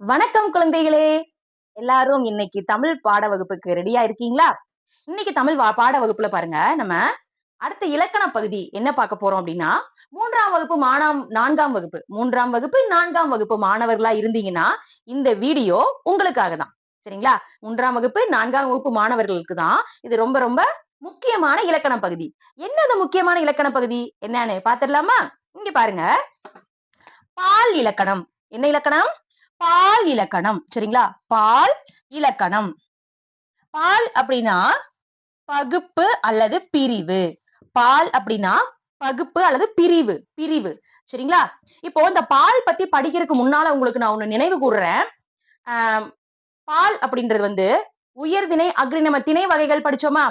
வணக்கம் குழந்தைகளே. எல்லாரும் இன்னைக்கு தமிழ் பாட வகுப்புக்கு ரெடியா இருக்கீங்களா? இன்னைக்கு தமிழ் பாட வகுப்புல பாருங்க, நம்ம அடுத்த இலக்கண பகுதி என்ன பார்க்க போறோம் அப்படின்னா, 3ஆம் வகுப்பு 4ஆம் வகுப்பு மாணவர்களா இருந்தீங்கன்னா, இந்த வீடியோ உங்களுக்காக தான். சரிங்களா? 3ஆம் வகுப்பு 4ஆம் வகுப்பு மாணவர்களுக்கு தான் இது ரொம்ப ரொம்ப முக்கியமான இலக்கண பகுதி. என்னது முக்கியமான இலக்கண பகுதி என்னன்னு பாத்துடலாமா? இங்க பாருங்க, பால் இலக்கணம். என்ன இலக்கணம்? பால் இலக்கணம். சரிங்களா? பால் இலக்கணம். பால் அப்படின்னா பகுப்பு அல்லது பிரிவு. பால் அப்படின்னா பகுப்பு அல்லது பிரிவு பிரிவு. சரிங்களா? இப்போ இந்த பால் பத்தி படிக்கிறதுக்கு முன்னால உங்களுக்கு நான் ஒண்ணு நினைவு கூறுறேன். பால் அப்படின்றது வந்து உயர்திணை அக்ரி நம்ம திணை வகைகள் படிச்சோமா?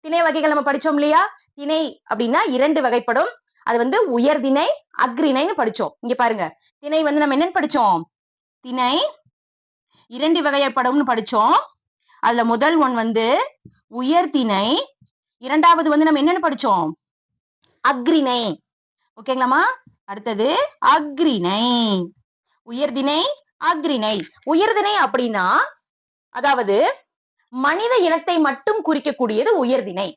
திணை வகைகள் நம்ம படிச்சோம் இல்லையா? திணை அப்படின்னா 2 வகைப்படும். அது வந்து உயர்திணை அக்ரிணைன்னு படிச்சோம். இங்க பாருங்க, திணை வந்து நம்ம என்னன்னு படிச்சோம்? திணை 2 வகைப்படும்னு படிச்சோம். அதுல முதல் ஒன் வந்து உயர்திணை, இரண்டாவது வந்து நம்ம என்னன்னு படிச்சோம்? அக்ரிணை. ஓகேங்களாமா? அடுத்தது அக்ரிணை. உயர்திணை, அக்ரிணை. உயர்திணை அப்படின்னா அதாவது மனித இனத்தை மட்டும் குறிக்கக்கூடியது உயர்திணை.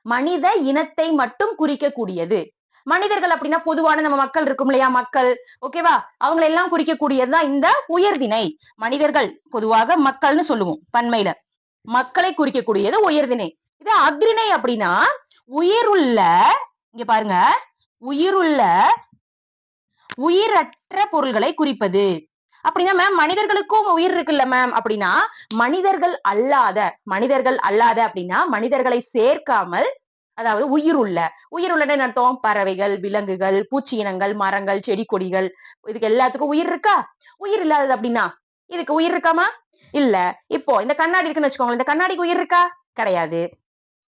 மனித இனத்தை மட்டும் குறிக்கக்கூடியது. மனிதர்கள் அப்படின்னா பொதுவான நம்ம மக்கள் இருக்கும் இல்லையா? மக்கள், ஓகேவா? அவங்களை எல்லாம் குறிக்கக்கூடியதுதான் இந்த உயர்திணை. மனிதர்கள் பொதுவாக மக்கள்னு சொல்லுவோம் பன்மையில. மக்களை குறிக்கக்கூடியது உயர்திணை. இது அக்ரிணை அப்படின்னா உயிருள்ள, இங்க பாருங்க, உயிருள்ள உயிரற்ற பொருள்களை குறிப்பது. அப்படின்னா மேம் மனிதர்களுக்கும் உயிர் இருக்குல்ல மேம் அப்படின்னா மனிதர்கள் அல்லாத அப்படின்னா மனிதர்களை சேர்க்காமல், அதாவது உயிருள்ளன்னு அர்த்தம் பறவைகள், விலங்குகள், பூச்சி இனங்கள், மரங்கள், செடி கொடிகள், இதுக்கு எல்லாத்துக்கும் உயிர் இருக்கா? உயிர் இல்லாதது அப்படின்னா இதுக்கு உயிர் இருக்காமா? இல்ல. இப்போ இந்த கண்ணாடி இருக்குன்னு வச்சுக்கோங்களேன், இந்த கண்ணாடிக்கு உயிர் இருக்கா? கிடையாது.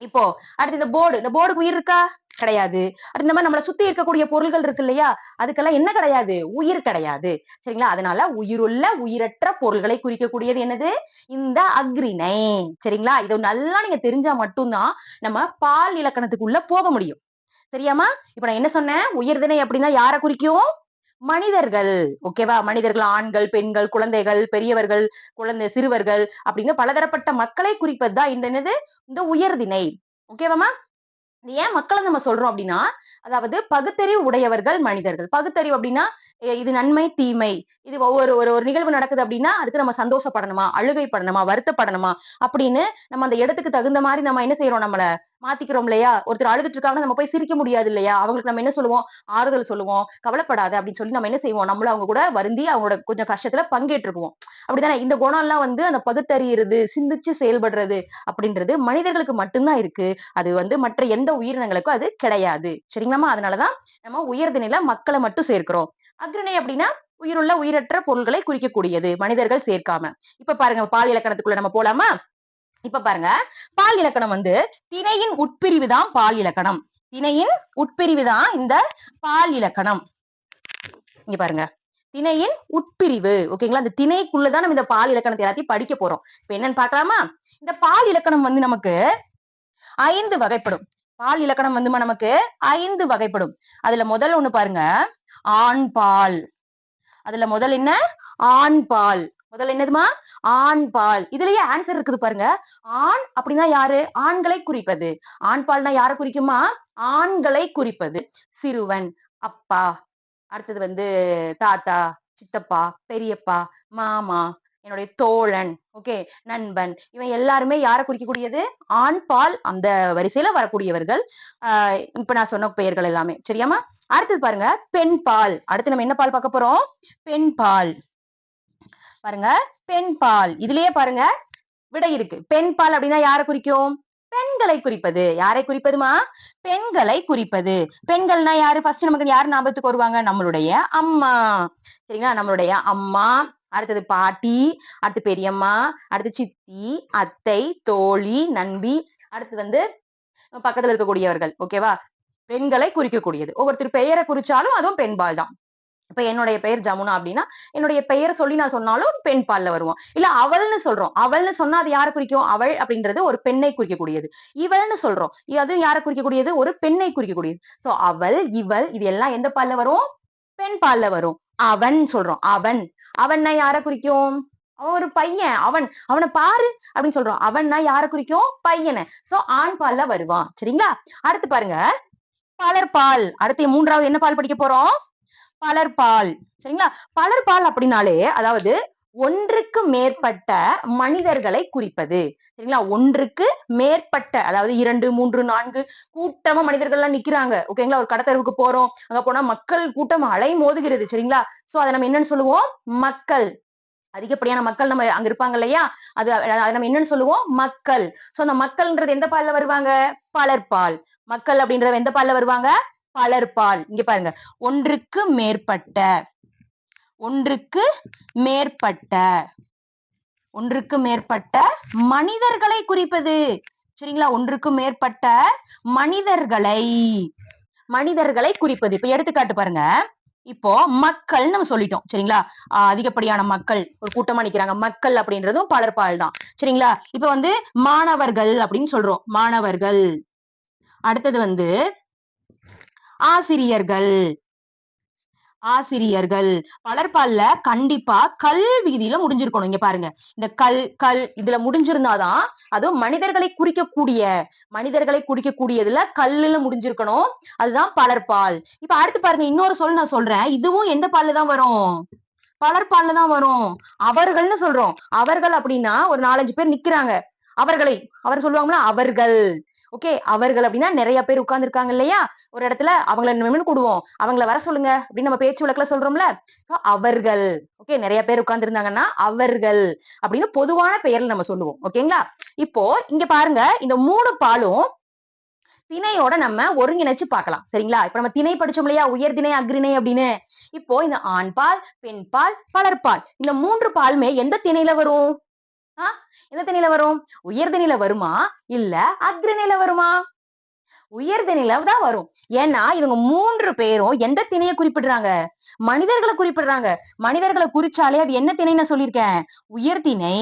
இப்போ அடுத்து இந்த போர்டுக்கு உயிர் இருக்கா? கிடையாது. அடுத்து இந்த மாதிரி நம்மளை சுத்தி இருக்கக்கூடிய பொருள்கள் இருக்கு இல்லையா? அதுக்கெல்லாம் என்ன கிடையாது? உயிர் கிடையாது. சரிங்களா? அதனால உயிருள்ள உயிரற்ற பொருள்களை குறிக்கக்கூடியது என்னது? இந்த அக்ரிணை. சரிங்களா? இதை நல்லா நீங்க தெரிஞ்சா மட்டும்தான் நம்ம பால் இலக்கணத்துக்குள்ள போக முடியும். சரியாமா? இப்ப நான் என்ன சொன்னேன்? உயர்திணை அப்படின்னா யாரை குறிக்கும்? மனிதர்கள். ஓகேவா? மனிதர்கள் ஆண்கள், பெண்கள், குழந்தைகள், பெரியவர்கள், சிறுவர்கள் அப்படின்னு பலதரப்பட்ட மக்களை குறிப்பதுதான் இந்த என்னது? இந்த உயர்திணை. ஓகேவாமா? ஏன் மக்களை நம்ம சொல்றோம் அப்படின்னா, அதாவது பகுத்தறிவு உடையவர்கள் மனிதர்கள். பகுத்தறிவு அப்படின்னா இது நன்மை தீமை, இது ஒவ்வொரு ஒரு ஒரு நிகழ்வு நடக்குது அப்படின்னா அதுக்கு நம்ம சந்தோஷப்படணுமா, அழுகை படணுமா, வருத்தப்படணுமா அப்படின்னு நம்ம அந்த இடத்துக்கு தகுந்த மாதிரி நம்ம என்ன செய்யறோம்? நம்மள மாத்திக்கிறோம் இல்லையா? ஒருத்தர் அழுதுட்டு இருக்காங்கன்னா நம்ம போய் சிரிக்க முடியாது இல்லையா? அவங்களுக்கு நம்ம என்ன சொல்லுவோம்? ஆறுதல் சொல்லுவோம், கவலைப்படாத அப்படின்னு சொல்லி நம்ம என்ன செய்வோம்? நம்மளும் அவங்க கூட வருந்தி அவங்களோட கொஞ்சம் கஷ்டத்துல பங்கேற்றுக்குவோம். அப்படித்தானே? இந்த குணம் எல்லாம் வந்து அந்த பகுத்தறியறது, சிந்திச்சு செயல்படுறது அப்படின்றது மனிதர்களுக்கு மட்டும்தான் இருக்கு. அது வந்து மற்ற எந்த உயிரினங்களுக்கும் அது கிடையாது. சரிங்களாமா? அதனாலதான் நம்ம உயர்திணையில மக்களை மட்டும் சேர்க்கிறோம். அக்ரிணை அப்படின்னா உயிருள்ள உயிரற்ற பொருள்களை குறிக்கக்கூடியது, மனிதர்கள் சேர்க்காம. இப்ப பாருங்க, பால் இலக்கணத்துக்குள்ள நம்ம போலாமா? இப்ப பாருங்க, பால் இலக்கணம் வந்து திணையின் உட்பிரிவு தான் பால் இலக்கணம். திணையின் உட்பிரிவு தான் இந்த பால் இலக்கணம். இங்க பாருங்க, திணையின் உட்பிரிவு. ஓகேங்களா? இந்த திணைக்குள்ளதான் நம்ம இந்த பால் இலக்கணத்தை எல்லாத்தையும் படிக்க போறோம். இப்ப என்னன்னு பாக்கலாமா? இந்த பால் இலக்கணம் வந்து நமக்கு 5 வகைப்படும். பால் இலக்கணம் வந்து நமக்கு 5 வகைப்படும். அதுல முதல் ஒண்ணு பாருங்க, ஆண் பால். அதுல முதல் என்ன? ஆண் பால். முதல்ல என்னதுமா? ஆண் பால். இதுலயே ஆன்சர் இருக்குது பாருங்க. ஆண் அப்படின்னா யாரு? ஆண்களை குறிப்பது. ஆண் பால்னா யாரை குறிக்குமா? ஆண்களை குறிப்பது. சிறுவன், அப்பா, அடுத்தது வந்து தாத்தா, சித்தப்பா, பெரியப்பா, மாமா, என்னுடைய தோழன், ஓகே, நண்பன், இவன் எல்லாருமே யாரை குறிக்கக்கூடியது? ஆண் பால் அந்த வரிசையில வரக்கூடியவர்கள். இப்ப நான் சொன்ன பெயர்கள் எல்லாமே. சரியாமா? அடுத்தது பாருங்க, பெண் பால். அடுத்து நம்ம என்ன பால் பார்க்க போறோம்? பெண் பால். பாருங்க, பெண் பால். இதுலயே பாருங்க விடை இருக்கு. பெண் பால் அப்படின்னா யாரை குறிக்கும்? பெண்களை குறிப்பது. யாரை குறிப்பதுமா? பெண்களை குறிப்பது. பெண்கள்னா யாரு? ஃபர்ஸ்ட் நமக்கு யாரு ஞாபகத்துக்கு வருவாங்க? நம்மளுடைய அம்மா. சரிங்களா? நம்மளுடைய அம்மா, அடுத்தது பாட்டி, அடுத்து பெரியம்மா, அடுத்து சித்தி, அத்தை, தோழி, நண்பி, அடுத்து வந்து பக்கத்துல இருக்கக்கூடியவர்கள். ஓகேவா? பெண்களை குறிக்கக்கூடியது. ஒவ்வொருத்தர் பெயரை குறிச்சாலும் அதுவும் பெண்பால் தான். இப்ப என்னுடைய பெயர் ஜமுனா அப்படின்னா என்னுடைய பெயரை சொல்லி நான் சொன்னாலும் பெண் பால்ல வருவோம். இல்ல அவள்னு சொல்றோம். அவள்னு சொன்னா அது யாரை குறிக்கும்? அவள் அப்படின்றது ஒரு பெண்ணை குறிக்கக்கூடியது. இவள்னு சொல்றோம். அது யாரை குறிக்கக்கூடியது? ஒரு பெண்ணை குறிக்கக்கூடியது. சோ அவள், இவள், இது எல்லாம் எந்த பால்ல வரும்? பெண் பால்ல வரும். அவன் சொல்றோம். அவன். அவன்னா யார குறிக்கும்? அவன் ஒரு பையன். அவனை பாரு அப்படின்னு சொல்றோம். அவன்னா யார குறிக்கும்? பையனை. சோ ஆண் பால்ல வருவான். சரிங்களா? அடுத்து பாருங்க. பலர்பால். அடுத்து 3வது என்ன பால் படிக்க போறோம்? பலர்பால். சரிங்களா? பலர்பால் அப்படின்னாலே அதாவது ஒன்றுக்கு மேற்பட்ட மனிதர்களை குறிப்பது. சரிங்களா? ஒன்றுக்கு மேற்பட்ட அதாவது 2, 3, 4 கூட்டமா மனிதர்கள் எல்லாம் நிக்கிறாங்க. ஓகேங்களா? ஒரு கடத்தெருவுக்கு போறோம். அங்க போனா மக்கள் கூட்டம் அலை மோதுகிறது. சரிங்களா? சோ அதை நம்ம என்னன்னு சொல்லுவோம்? மக்கள். அதிகப்படியான மக்கள் நம்ம அங்க இருப்பாங்க இல்லையா? அதை நம்ம என்னன்னு சொல்லுவோம்? மக்கள். சோ அந்த மக்கள்ன்றது எந்த பால்ல வருவாங்க? பலர்பால். மக்கள் அப்படின்றது எந்த பால்ல வருவாங்க? பலர்பால். இங்க பாருங்க. ஒன்றுக்கு மேற்பட்ட ஒன்றுக்கு மேற்பட்ட ஒன்றுக்கு மேற்பட்ட மனிதர்களை குறிப்பது. சரிங்களா? ஒன்றுக்கு மேற்பட்ட மனிதர்களை மனிதர்களை குறிப்பது. இப்ப எடுத்துக்காட்டு பாருங்க. இப்போ மக்கள் நம்ம சொல்லிட்டோம். சரிங்களா? அதிகப்படியான மக்கள் ஒரு கூட்டமா நிக்கிறாங்க. மக்கள் அப்படின்றதும் பலர்பால் தான். சரிங்களா? இப்ப வந்து மாணவர்கள் அப்படின்னு சொல்றோம். மாணவர்கள். அடுத்தது வந்து ஆசிரியர்கள். ஆசிரியர்கள். பலர்பால்ல கண்டிப்பா கல் விகுதியில முடிஞ்சிருக்கணும். இங்க பாருங்க. இந்த கல் கல் இதுல முடிஞ்சிருந்தாதான் அதுவும் மனிதர்களை குறிக்கக்கூடியதுல கல்லுல முடிஞ்சிருக்கணும். அதுதான் பலர்பால். இப்ப அடுத்து பாருங்க. இன்னொரு சொல் நான் சொல்றேன். இதுவும் எந்த பால்ல தான் வரும்? பலர்பால்ல தான் வரும். அவர்கள்னு சொல்றோம். அவர்கள் அப்படின்னா ஒரு 4, 5 பேர் நிக்கிறாங்க. அவர் சொல்லுவாங்களா? அவர்கள். ஓகே. அவர்கள் அப்படின்னா நிறைய பேர் உட்கார்ந்து இருக்காங்க இல்லையா? ஒரு இடத்துல அவங்கள நம்ம கூடுவோம். அவங்கள வர சொல்லுங்க அப்படின்னு நம்ம பேச்சு வழக்குல சொல்றோம்ல. சோ அவர்கள். ஓகே. நிறைய பேர் உட்கார்ந்து இருந்தாங்கன்னா அவர்கள் அப்படின்னு பொதுவான பெயர்ல நம்ம சொல்லுவோம். ஓகேங்களா? இப்போ இங்க பாருங்க. இந்த 3 பாலும் திணையோட நம்ம ஒருங்கிணைச்சு பார்க்கலாம். சரிங்களா? இப்ப நம்ம திணை படிச்சோம் இல்லையா? உயர்திணை, அஃறிணை அப்படின்னு. இப்போ இந்த ஆண்பால், பெண்பால், பலர்பால் இந்த 3 பாலுமே எந்த திணையில வரும்? எந்த திணையில வரும்? உயர்திணையில வருமா? இல்ல அஃறிணையில வருமா? உயர்திணையில தான் வரும். ஏன்னா இவங்க 3 பேரும் எந்த திணையை குறிப்பிடுறாங்க? மனிதர்களை குறிப்பிடுறாங்க. மனிதர்களை குறிச்சாலே அது என்ன திணைன்னு நான் சொல்லியிருக்கேன்? உயர்திணை.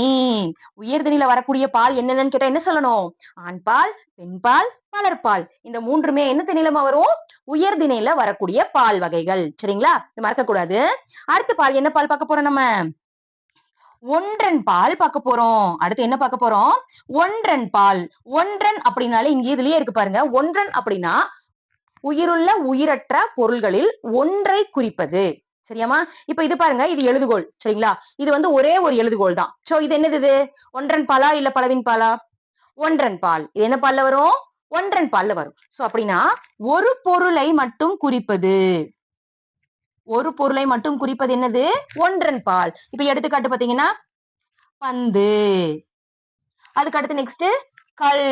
உயர்திணையில வரக்கூடிய பால் என்னன்னு கேட்டா என்ன சொல்லணும்? ஆண்பால், பெண்பால், பலர்பால். இந்த 3மே என்ன திணையில வரும்? உயர்திணையில வரக்கூடிய பால் வகைகள். சரிங்களா? மறக்க கூடாது. அடுத்த பால் என்ன பால் பார்க்க போறோம் நம்ம? ஒன்றன் பால் பார்க்க போறோம். அடுத்து என்ன பார்க்க போறோம்? ஒன்றன் பால். ஒன்றன் அப்படின்னாலே இங்க இதுலயே இருக்கு பாருங்க. ஒன்றன் அப்படின்னா உயிருள்ள உயிரற்ற பொருள்களில் ஒன்றை குறிப்பது. சரியாமா? இப்ப இது பாருங்க. இது எழுதுகோள். சரிங்களா? இது வந்து ஒரே ஒரு எழுதுகோள் தான். சோ இது என்னது இது? ஒன்றன் பாலா இல்ல பலவின் பாலா? ஒன்றன் பால். இது என்ன பால்ல வரும்? ஒன்றன் பால்ல வரும். சோ அப்படின்னா ஒரு பொருளை மட்டும் குறிப்பது. ஒரு பொருளை மட்டும் குறிப்பது என்னது? ஒன்றன் பால். இப்ப எடுத்துக்காட்டு பாத்தீங்கன்னா பந்து. அதுக்கு அடுத்து நெக்ஸ்ட் கல்.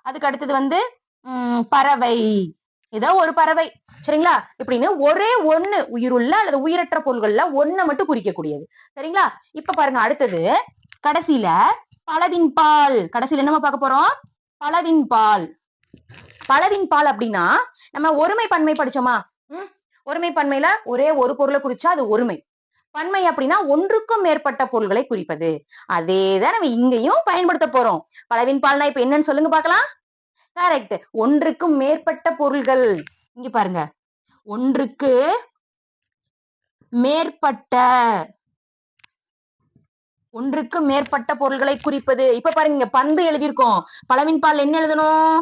அதுக்கு அடுத்தது வந்து பறவை. ஏதோ ஒரு பறவை. சரிங்களா? இப்படின்னு ஒரே ஒண்ணு உயிருள்ள அல்லது உயிரற்ற பொருள்கள்ல ஒண்ணை மட்டும் குறிக்கக்கூடியது. சரிங்களா? இப்ப பாருங்க அடுத்தது கடைசியில பலவின் பால். கடைசியில என்னமா பார்க்க போறோம்? பலவின் பால். பலவின் பால் அப்படின்னா நம்ம ஒருமை பன்மை படிச்சோமா? ஒருமை பன்மையில ஒரே ஒரு பொருளை குறிச்சா அது ஒருமை. பன்மை அப்படின்னா ஒன்றுக்கும் மேற்பட்ட பொருள்களை குறிப்பது. அதேதான் நம்ம இங்கேயும் பயன்படுத்த போறோம். பலவின் பால்னா இப்ப என்னன்னு சொல்லுங்க பார்க்கலாம். கரெக்ட். ஒன்றுக்கும் மேற்பட்ட பொருள்கள். இங்க பாருங்க. ஒன்றுக்கு மேற்பட்ட பொருள்களை குறிப்பது. இப்ப பாருங்க இங்க பந்து எழுதியிருக்கோம். பலவின் பால் என்ன எழுதணும்?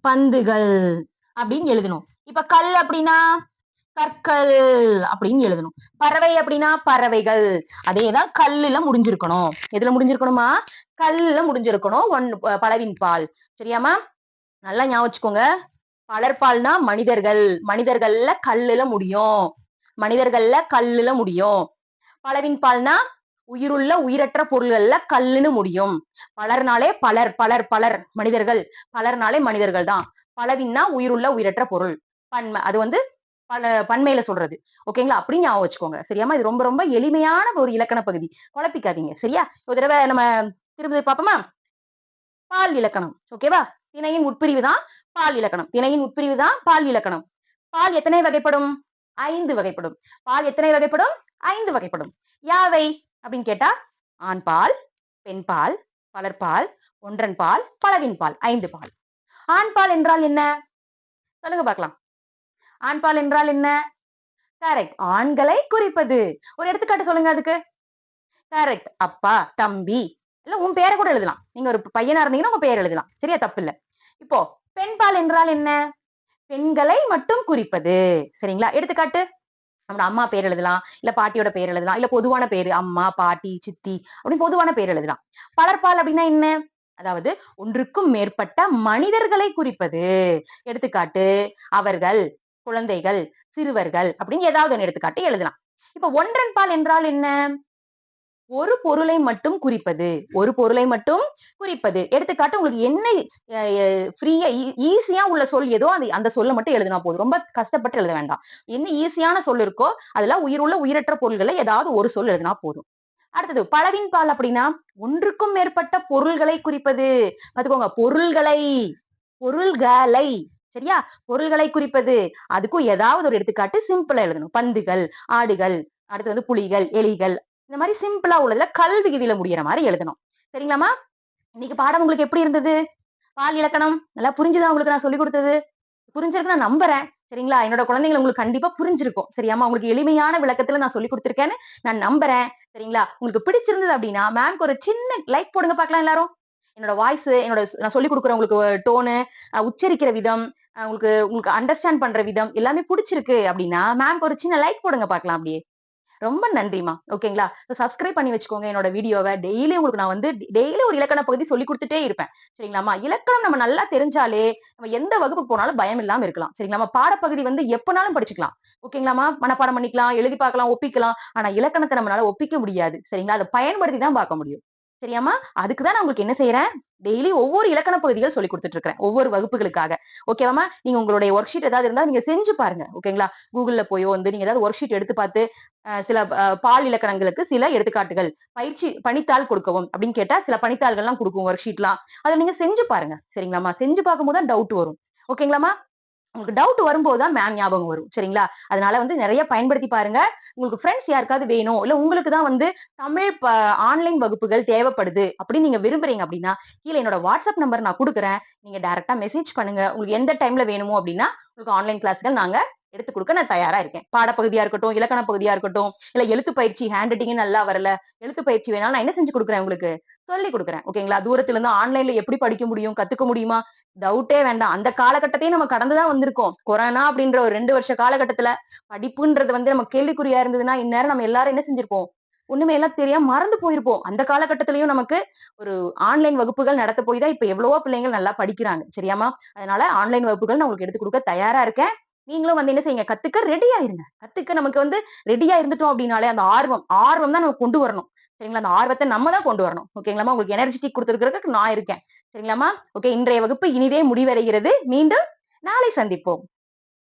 பந்துகள் அப்படின்னு எழுதணும். இப்ப கல் அப்படின்னா கற்கள் அப்படின்னு எழுதணும். பறவை அப்படின்னா பறவைகள். அதேதான் கல்லுல முடிஞ்சிருக்கணும். எதுல முடிஞ்சிருக்கணுமா? கல்லுல முடிஞ்சிருக்கணும். பலவின் பால். சரியாமா? நல்லா ஞாபகம் வச்சுக்கோங்க. பலர்பால்னா மனிதர்கள். மனிதர்கள்ல கல்லுல முடியும். பலவின் பால்னா உயிருள்ள உயிரற்ற பொருள்கள்ல கல்லுன்னு முடியும். பலர்னாலே பலர் மனிதர்கள். பலர்னாலே மனிதர்கள் தான். பலவின்னா உயிருள்ள உயிரற்ற பொருள். பன்மை அது வந்து பன்மையில சொல்றது. ஓகேங்களா? அப்படி ஞாபகம் வச்சுக்கோங்க. சரியாமா? இது ரொம்ப ரொம்ப எளிமையான ஒரு இலக்கண பகுதி. குழப்பிக்காதீங்க. சரியா? ஒரு தடவை நம்ம திரும்ப பார்ப்போமா? பால் இலக்கணம். ஓகேவா? திணையின் உட்பிரிவு தான் பால் இலக்கணம். திணையின் உட்பிரிவு தான் பால் இலக்கணம். பால் எத்தனை வகைப்படும்? 5 வகைப்படும். பால் எத்தனை வகைப்படும்? 5 வகைப்படும். யாவை அப்படின்னு கேட்டா ஆண்பால், பெண்பால், பலர்பால், ஒன்றன் பால், பலவின் பால். 5 பால். ஆண்பால் என்றால் என்ன? சொல்லுங்க பார்க்கலாம். ஆண்பால் என்றால் என்ன? கரெக்ட். ஆண்களை குறிப்பது. ஒரு எடுத்துக்காட்டு சொல்லுங்க அதுக்கு. கரெக்ட். அப்பா, தம்பி, இல்ல உன் பேர கூட எழுதலாம். நீங்க ஒரு பையனா இருந்தீங்கன்னா உங்க பேர் எழுதலாம். சரியா? தப்பில்ல. இப்போ பெண்பால் என்றால் என்ன? பெண்களை மட்டும் குறிப்பது. சரிங்களா? எடுத்துக்காட்டு நம்ம அம்மா பேர் எழுதலாம், இல்ல பாட்டியோட பேர் எழுதலாம், இல்ல பொதுவான பேரு அம்மா, பாட்டி, சித்தி அப்படின்னு பொதுவான பேர் எழுதலாம். பலர்பால் அப்படின்னா என்ன? அதாவது ஒன்றுக்கும் மேற்பட்ட மனிதர்களை குறிப்பது. எடுத்துக்காட்டு அவர்கள், குழந்தைகள், சிறுவர்கள் அப்படின்னு ஏதாவது ஒண்ணு எடுத்துக்காட்டு எழுதலாம். இப்ப ஒன்றன் பால் என்றால் என்ன? ஒரு பொருளை மட்டும் குறிப்பது. ஒரு பொருளை மட்டும் குறிப்பது. எடுத்துக்காட்டு உங்களுக்கு என்ன அ எ ஃப்ரீயா ஈஸியா உள்ள சொல் எதோ அந்த சொல்ல மட்டும் எழுதினா போதும். ரொம்ப கஷ்டப்பட்டு எழுத வேண்டாம். என்ன ஈஸியான சொல் இருக்கோ, அதுல உயிருள்ள, உயிரற்ற பொருள்கள ஏதாவது ஒரு சொல் எழுதினா போதும். அடுத்தது பலவின் பால் அப்படின்னா, ஒன்றுக்கும் மேற்பட்ட பொருள்களை குறிப்பது. பாத்துக்கோங்க பொருள்களை, பொருள்களை சரியா? பொருள்களை குறிப்பது. அதுக்கும் ஏதாவது ஒரு எடுத்துக்காட்டு சிம்பிளா எழுதணும். பந்துகள், ஆடுகள், அடுத்து வந்து புலிகள், எலிகள் இந்த மாரி சிம்பிளா உள்ளதுல கல் விகுதியில முடியிற மாரி எழுதணும். சரிங்களாம்மா? இன்னைக்கு பாடம் உங்களுக்கு எப்படி இருந்தது? பால் இலக்கணம் நல்லா புரிஞ்சுதா உங்களுக்கு நான் சொல்லிக் குடுத்தது? புரிஞ்சிருக்குன்னு நான் நம்புறேன். சரிங்களா? என்னோட குழந்தைங்கள உங்களுக்கு கண்டிப்பா புரிஞ்சிருக்கும். சரியாம்மா? உங்களுக்கு எளிமையான விளக்கத்துல நான் சொல்லிக் குடுத்துருக்கேன்னு நான் நம்புறேன். சரிங்களா? உங்களுக்கு பிடிச்சிருந்தது அப்படின்னா, மேம்க்கு ஒரு சின்ன லைக் போடுங்க பாக்கலாம் எல்லாரும். என்னோட வாய்ஸ், நான் சொல்லிக் குடுக்குற உங்களுக்கு டோனு, உச்சரிக்கிற விதம், உங்களுக்கு உங்களுக்கு அண்டர்ஸ்டாண்ட் பண்ற விதம் எல்லாமே புடிச்சிருக்கு அப்படின்னா, மேம்க்கு ஒரு சின்ன லைக் போடுங்க பாக்கலாம் அப்படியே. ரொம்ப நன்றிம்மா. ஓகேங்களா? சப்ஸ்கிரைப் பண்ணி வச்சுக்கோங்க என்னோட வீடியோவ. டெய்லி உங்களுக்கு நான் வந்து டெய்லி ஒரு இலக்கண பகுதி சொல்லிக் குடுத்துட்டே இருப்பேன். சரிங்களாம்மா? இலக்கணம் நம்ம நல்லா தெரிஞ்சாலே, நம்ம எந்த வகுப்புக்கு போனாலும் பயம் இல்லாம இருக்கலாம். சரிங்களாம்மா? பாடப்பகுதி வந்து எப்பனாலும் படிச்சுக்கலாம். ஓகேங்களாம்மா? மனப்பாடம் பண்ணிக்கலாம், எழுதி பார்க்கலாம், ஒப்பிக்கலாம். ஆனா இலக்கணத்த நம்மளால ஒப்பிக்க முடியாது. சரிங்களா? அத பயன்படுத்தி தான் பார்க்க முடியும். சரியாம்மா? அதுக்கு தான் நான் உங்களுக்கு என்ன செய்றேன், டெய்லி ஒவ்வொரு இலக்கண பகுதிகள் சொல்லிக் குடுத்துட்டு இருக்கிறேன். ஒவ்வொரு வகுப்புகளுக்காக. ஓகேவாம்மா? நீங்க உங்களுடைய வொர்க் ஷீட் ஏதாவது இருந்தா நீங்க செஞ்சு பாருங்க. ஓகேங்களா? Googleல போயோ வந்து நீங்க ஏதாவது வொர்க் ஷீட் எடுத்து பார்த்து சில பால் இலக்கணங்களுக்கு சில எடுத்துக்காட்டுகள் பயிற்சி பணித்தாள் கொடுக்கவும் அப்படின்னு கேட்டா சில பணித்தாள்கள்லாம் கொடுக்கும் ஒர்க் ஷீட்லாம் அதை நீங்க செஞ்சு பாருங்க சரிங்களாம்மா செஞ்சு பார்க்கும்போது தான் டவுட் வரும் ஓகேங்களாம்மா உங்களுக்கு டவுட் வரும்போது தான் மேம் ஞாபகம் வரும் சரிங்களா அதனால வந்து நிறைய பயன்படுத்தி பாருங்க உங்களுக்கு ஃப்ரெண்ட்ஸ் யாருக்காவது வேணும் இல்ல உங்களுக்கு தான் வந்து தமிழ் ஆன்லைன் வகுப்புகள் தேவைப்படுது அப்படின்னு நீங்க விரும்புறீங்க அப்படின்னா கீழே என்னோட வாட்ஸ்அப் நம்பர் நான் கொடுக்குறேன் நீங்க டைரக்டா மெசேஜ் பண்ணுங்க உங்களுக்கு எந்த டைம்ல வேணுமோ அப்படின்னா உங்களுக்கு ஆன்லைன் கிளாஸ்கள் நாங்க எடுத்து கொடுக்க நான் தயாரா இருக்கேன் பாடப்பகுதியா இருக்கட்டும் இலக்கண பகுதியா இருக்கட்டும் இல்ல எழுத்து பயிற்சி ஹேண்ட் ரைட்டிங் நல்லா வரல எழுத்து பயிற்சி வேணாலும் நான் என்ன செஞ்சு கொடுக்குறேன் உங்களுக்கு சொல்லி கொடுக்குறேன் ஓகேங்களா தூரத்துல இருந்து ஆன்லைன்ல எப்படி படிக்க முடியும் கத்துக்க முடியுமா டவுட்டே வேண்டாம் அந்த காலகட்டத்தையும் நம்ம கடந்துதான் வந்திருக்கோம் கொரோனா அப்படின்ற ஒரு 2 வருஷ காலகட்டத்துல படிப்புன்றது வந்து நம்ம கேள்விக்குறியா இருந்ததுன்னா இந்நேரம் நம்ம எல்லாரும் என்ன செஞ்சிருப்போம் ஒண்ணுமே எல்லாம் தெரியாம மறந்து போயிருப்போம் அந்த காலகட்டத்திலயும் நமக்கு ஒரு ஆன்லைன் வகுப்புகள் நடத்த போய் தான் இப்ப எவ்வளவோ பிள்ளைங்கள் நல்லா படிக்கிறாங்க சரியாமா அதனால ஆன்லைன் வகுப்புகள் நான் உங்களுக்கு எடுத்து கொடுக்க தயாரா இருக்கேன் நீங்களும் வந்து என்ன செய்யுங்க கத்துக்க ரெடியா இருங்க கத்துக்க நமக்கு வந்து ரெடியா இருந்துட்டோம் அப்படின்னாலே அந்த ஆர்வம் தான் நம்ம கொண்டு வரணும் சரிங்களா அந்த ஆர்வத்தை நம்ம தான் கொண்டு வரணும் ஓகேங்களாமா உங்களுக்கு எனர்ஜெட்டிக் கொடுத்துருக்கிறதுக்கு நான் இருக்கேன் சரிங்களாமா ஓகே இன்றைய வகுப்பு இனிதே முடிவடைகிறது மீண்டும் நாளை சந்திப்போம்